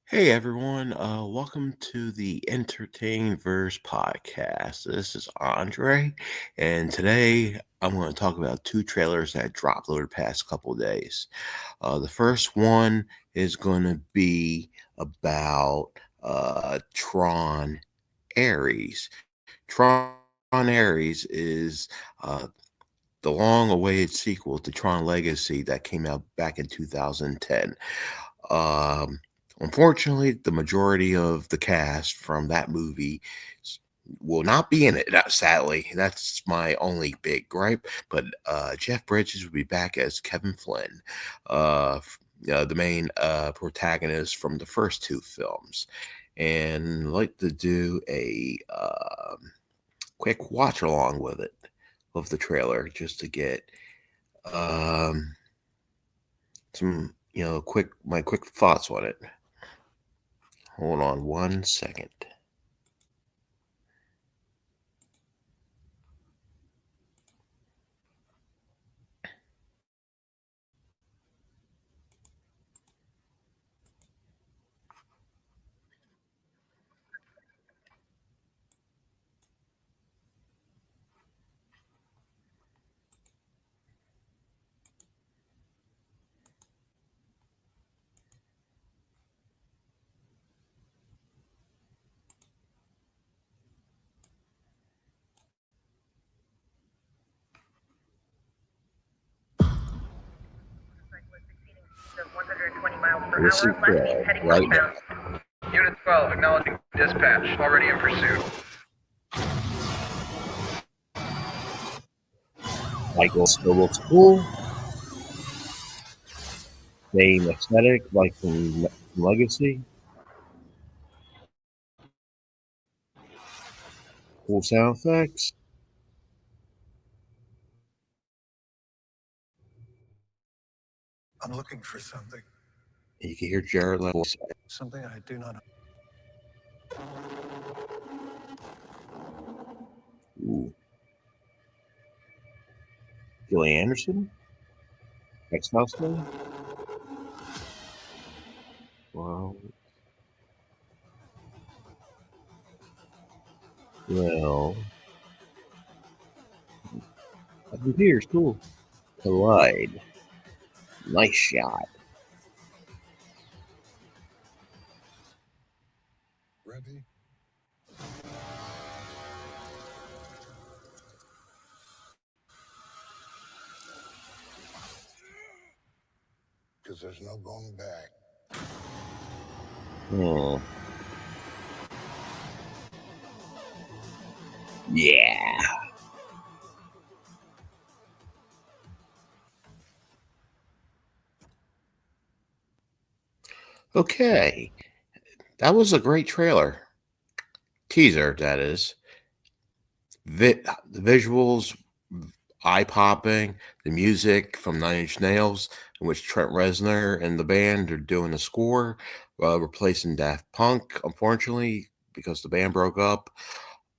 Hey everyone, welcome to the Entertain Verse podcast. This is Andre, and today I'm going to talk about two trailers that dropped over the past couple of days. The first one is going to be about Tron Ares. Tron Ares is the long awaited sequel to Tron Legacy that came out back in 2010. Um, Unfortunately, the majority of the cast from that movie will not be in it. Sadly, that's my only big gripe. But Jeff Bridges will be back as Kevin Flynn, the main protagonist from the first two films, and I'd like to do a quick watch along with it of the trailer just to get um, some quick thoughts on it. Hold on 1 second. Of 120 miles per This is hour, left being heading right now. westbound. Unit 12, acknowledging dispatch, already in pursuit. Michael still looks cool. Same aesthetic like from Legacy. Cool sound effects. I'm looking for something. You can hear Jared Leto. Something I do not. Ooh. Gillian Anderson. Ex-house guy. Wow. Well, the computer's cool. Collide. Nice shot. Ready? Because there's no going back. Oh. Yeah. Okay. That was a great trailer. Teaser, that is. The visuals, eye popping, the music from Nine Inch Nails, in which Trent Reznor and the band are doing the score, replacing Daft Punk, unfortunately, because the band broke up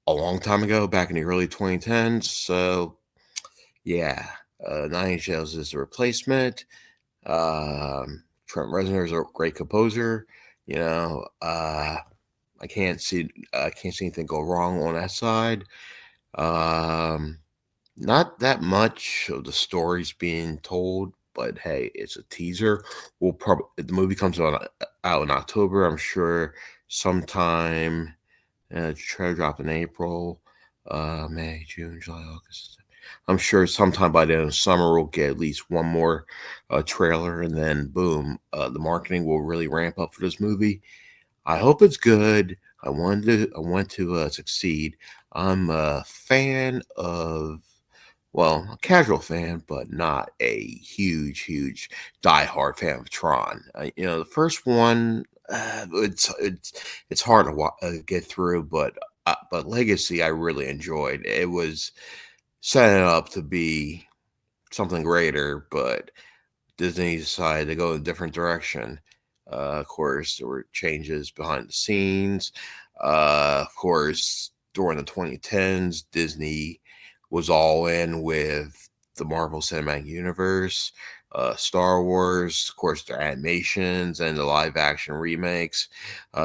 a long time ago, back in the early 2010s. So, yeah, Nine Inch Nails is the replacement. Trent Reznor is a great composer. I can't see anything go wrong on that side. Um, Not that much of the stories being told, but hey, it's a teaser. We'll probably the movie comes out in October. I'm sure sometime. Trailer drop in April, May, June, July, August. I'm sure sometime by the end of summer we'll get at least one more trailer, and then boom, the marketing will really ramp up for this movie. I hope it's good. I want to succeed. I'm a fan of, well, a casual fan, but not a huge diehard fan of Tron. The first one, it's hard to get through, but Legacy I really enjoyed. It was setting up to be something greater, but Disney decided to go in a different direction. Of course, there were changes behind the scenes. Of course, during the 2010s, Disney was all in with the Marvel Cinematic Universe. Star Wars, of course, the animations and the live action remakes.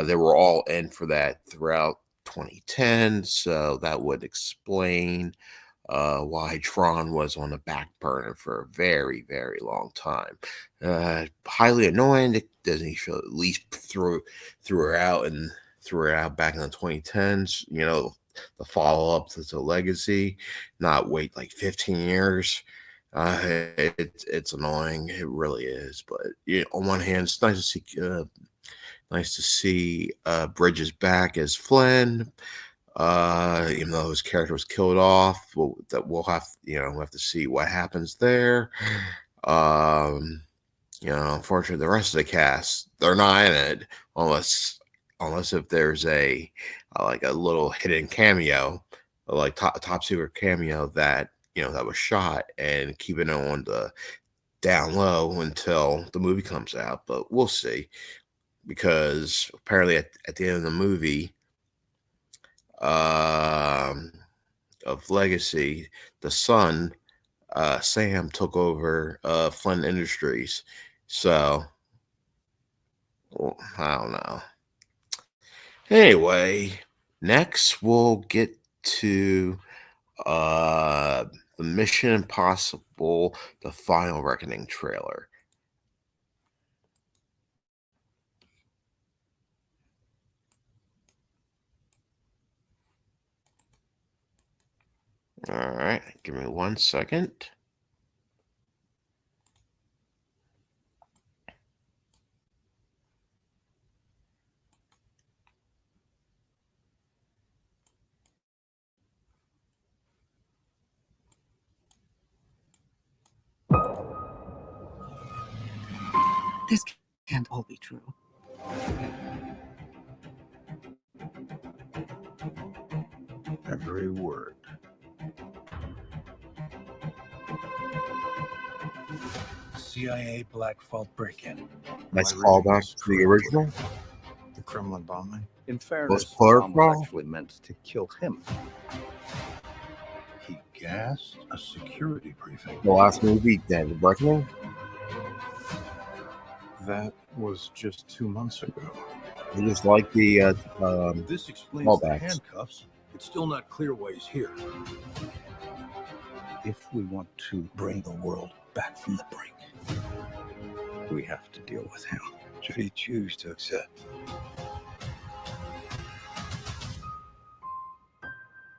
They were all in for that throughout 2010, so that would explain why Tron was on the back burner for a very, very long time. Highly annoying that Disney should at least threw her out and threw her out back in the 2010s. The follow up to the Legacy, not wait like 15 years. It's annoying. It really is. But on one hand, it's nice to see Bridges back as Flynn. Even though his character was killed off, we'll have to see what happens there. Um, Unfortunately, the rest of the cast they're not in it unless if there's a like a little hidden cameo, like top secret cameo that that was shot and keeping it on the down low until the movie comes out. But we'll see because apparently at the end of the movie um, of Legacy, the son Sam took over Flint Industries. So well, I don't know. Anyway, next we'll get to uh, the Mission Impossible: The Final Reckoning trailer. All right, give me 1 second. This can't all be true. Every word. CIA Black Vault break-in. That's My reading callback is to the correct. original. The Kremlin bombing. In Was fairness, the Clark bomb was wrong? actually meant to kill him. He gassed a security briefing. The last movie, Dead Reckoning. That was just 2 months ago. I just like the This explains the callbacks. handcuffs. It's still not clear why he's here. If we want to bring the world back from the brink, we have to deal with him. Should he choose to accept?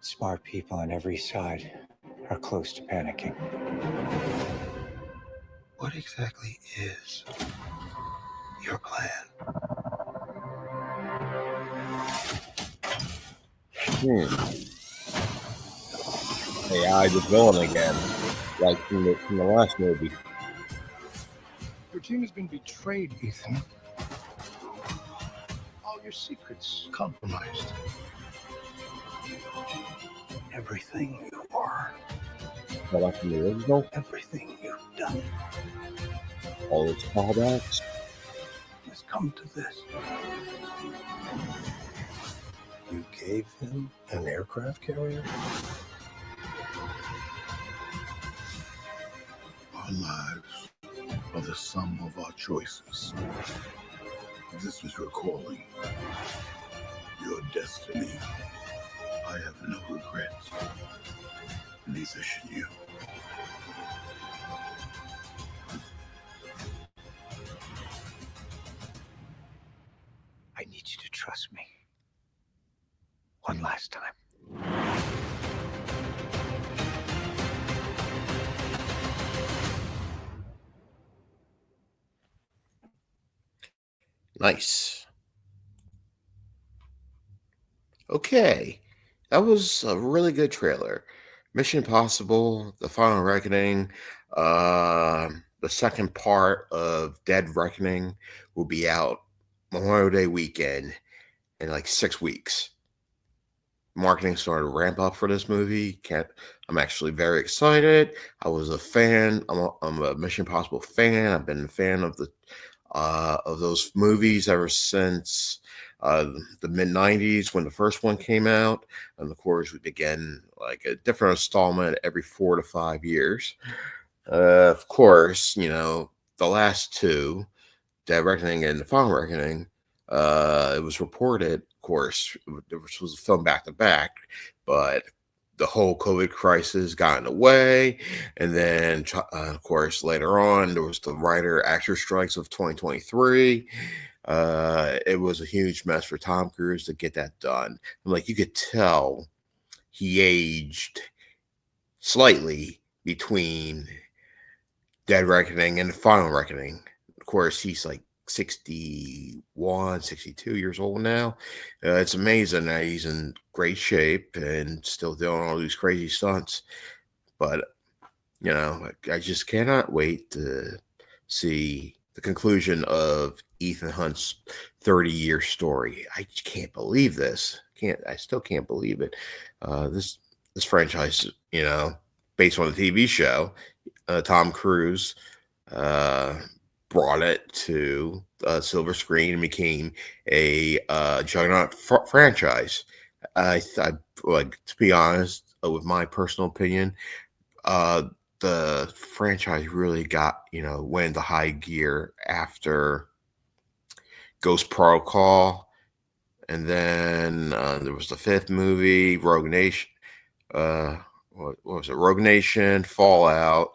Smart people on every side are close to panicking. What exactly is your plan? AI the villain again, like from the last movie. Your team has been betrayed, Ethan. All your secrets compromised. Everything you are, But like from the original, everything you've done all its callbacks. has come to this. You gave him an aircraft carrier? Our lives are the sum of our choices. This is your calling, your destiny. I have no regrets. Neither should you. I need you to trust me. One last time. Nice. Okay, that was a really good trailer. Mission Impossible: The Final Reckoning. The second part of Dead Reckoning will be out Memorial Day weekend in like 6 weeks. Marketing started to ramp up for this movie. Can't I'm actually very excited. I was a fan. I'm a Mission Impossible fan. I've been a fan of those movies ever since uh, the mid '90s when the first one came out, and of course we begin like a different installment every 4 to 5 years. Of course, the last two, Dead Reckoning and The Final Reckoning, it was reported, of course, this was filmed back to back, but the whole COVID crisis got in the way. And then, of course, later on, there was the writer actor strikes of 2023. It was a huge mess for Tom Cruise to get that done. And like you could tell, he aged slightly between Dead Reckoning and the Final Reckoning. Of course, he's like 61, 62 years old now. It's amazing that he's in great shape and still doing all these crazy stunts. But, I just cannot wait to see the conclusion of Ethan Hunt's 30-year story. I just can't believe this. I still can't believe it. This franchise, based on the TV show, Tom Cruise uh, brought it to silver screen and became a juggernaut franchise. I like to be honest, with my personal opinion, uh, the franchise really got went into high gear after Ghost Protocol, and then there was the fifth movie, Rogue Nation. What was it? Rogue Nation, Fallout,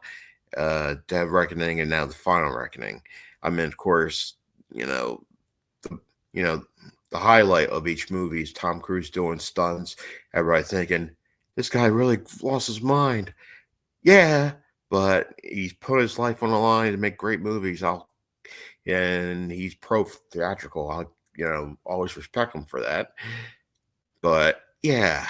Dead Reckoning, and now the Final Reckoning. I mean, of course, you know, the you know the highlight of each movie is Tom Cruise doing stunts. Everybody thinking this guy really lost his mind. Yeah, but he's put his life on the line to make great movies. And he's pro theatrical. I'll always respect him for that. But yeah,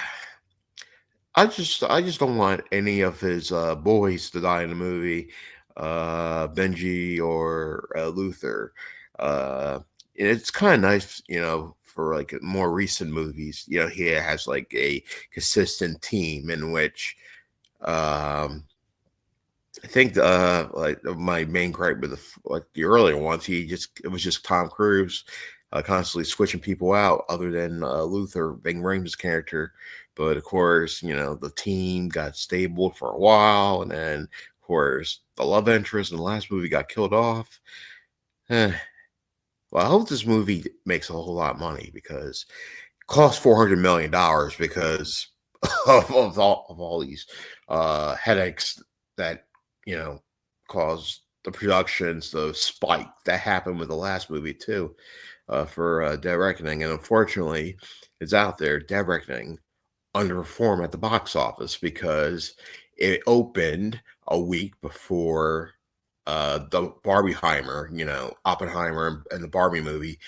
I just don't want any of his boys to die in the movie, Benji or Luther. And it's kind of nice, for like more recent movies. He has like a consistent team in which um, I think like my main gripe with like the earlier ones, it was just Tom Cruise constantly switching people out, other than Luther, Ving Rhames' character. But of course, the team got stable for a while, and then of course the love interest in the last movie got killed off. Eh, well, I hope this movie makes a whole lot of money because it cost $400 million because of all these headaches that you know caused the productions, the spike that happened with the last movie too, for Dead Reckoning, and unfortunately, it's out there. Dead Reckoning underperform at the box office because it opened a week before the Barbieheimer, Oppenheimer and the Barbie movie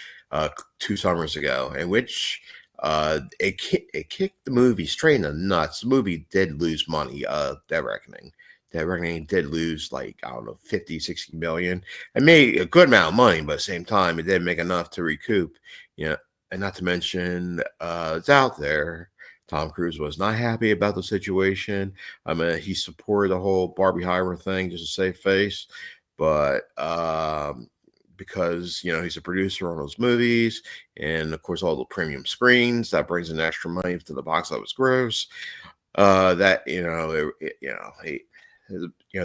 2 summers ago, in which it kicked the movie straight in the nuts. The movie did lose money. Dead Reckoning. Dead Reckoning did lose like, I don't know, 50, 60 million. It made a good amount of money, but at the same time, it didn't make enough to recoup. And not to mention, it's out there. Tom Cruise was not happy about the situation. I mean, he supported the whole Barbieheimer thing just to save face, but because he's a producer on those movies, and of course all the premium screens that brings in extra money to the box office gross. That the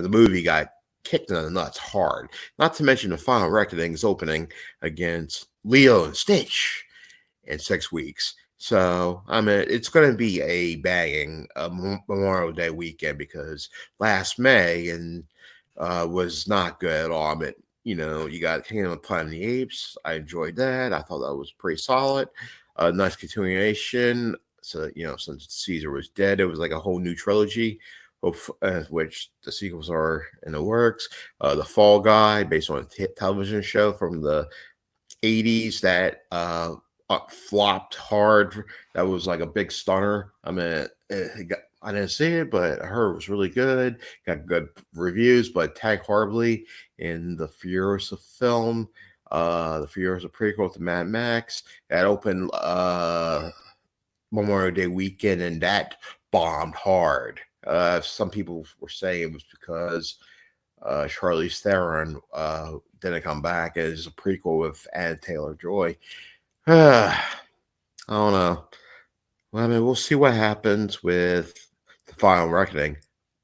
movie got kicked in the nuts hard. Not to mention the Final Reckoning is opening against Leo and Stitch in 6 weeks. So I mean, it's going to be a bagging Memorial Day weekend because last May and was not good at all. I mean, you got Kingdom of Planet of the Apes. I enjoyed that. I thought that was pretty solid. Nice continuation. So since Caesar was dead, it was like a whole new trilogy, which the sequels are in the works. The Fall Guy, based on a television show from the 80s that flopped hard. That was like a big stunner. I mean, I didn't see it, but I heard it was really good. Got good reviews, but tagged horribly in the Furiosa film. The Furiosa prequel to Mad Max that opened Memorial Day weekend, and that bombed hard. Some people were saying it was because Charlize Theron didn't come back as a prequel with Anna Taylor Joy. I don't know. Well, I mean, we'll see what happens with the Final Reckoning.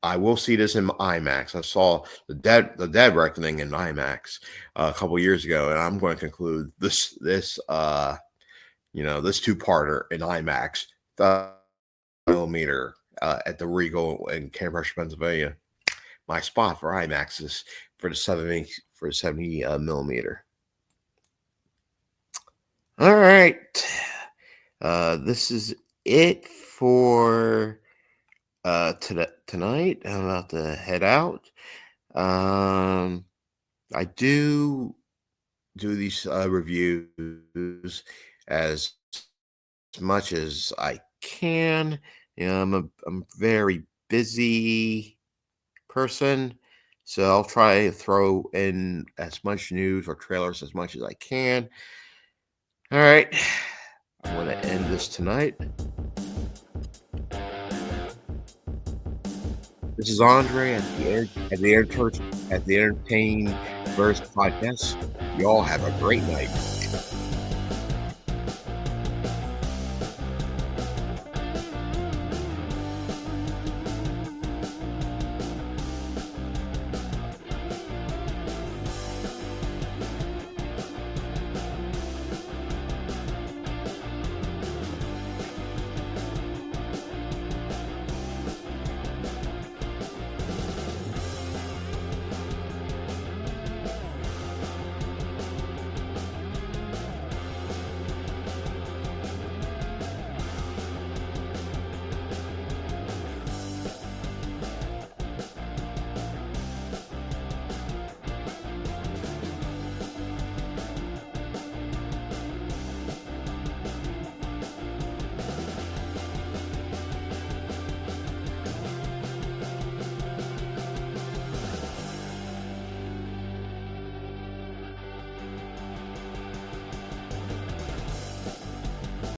I will see this in IMAX. I saw the Dead Reckoning in IMAX a couple years ago, and I'm going to conclude this two-parter in IMAX, the millimeter at the Regal in Cambridge, Pennsylvania. My spot for IMAX is for the 70 millimeter. All right, this is it for tonight. I'm about to head out. I do these reviews as much as I can. I'm a very busy person, so I'll try to throw in as much news or trailers as much as I can. All right, I'm going to end this tonight. This is Andre at the Entertain Verse podcast. Y'all have a great night.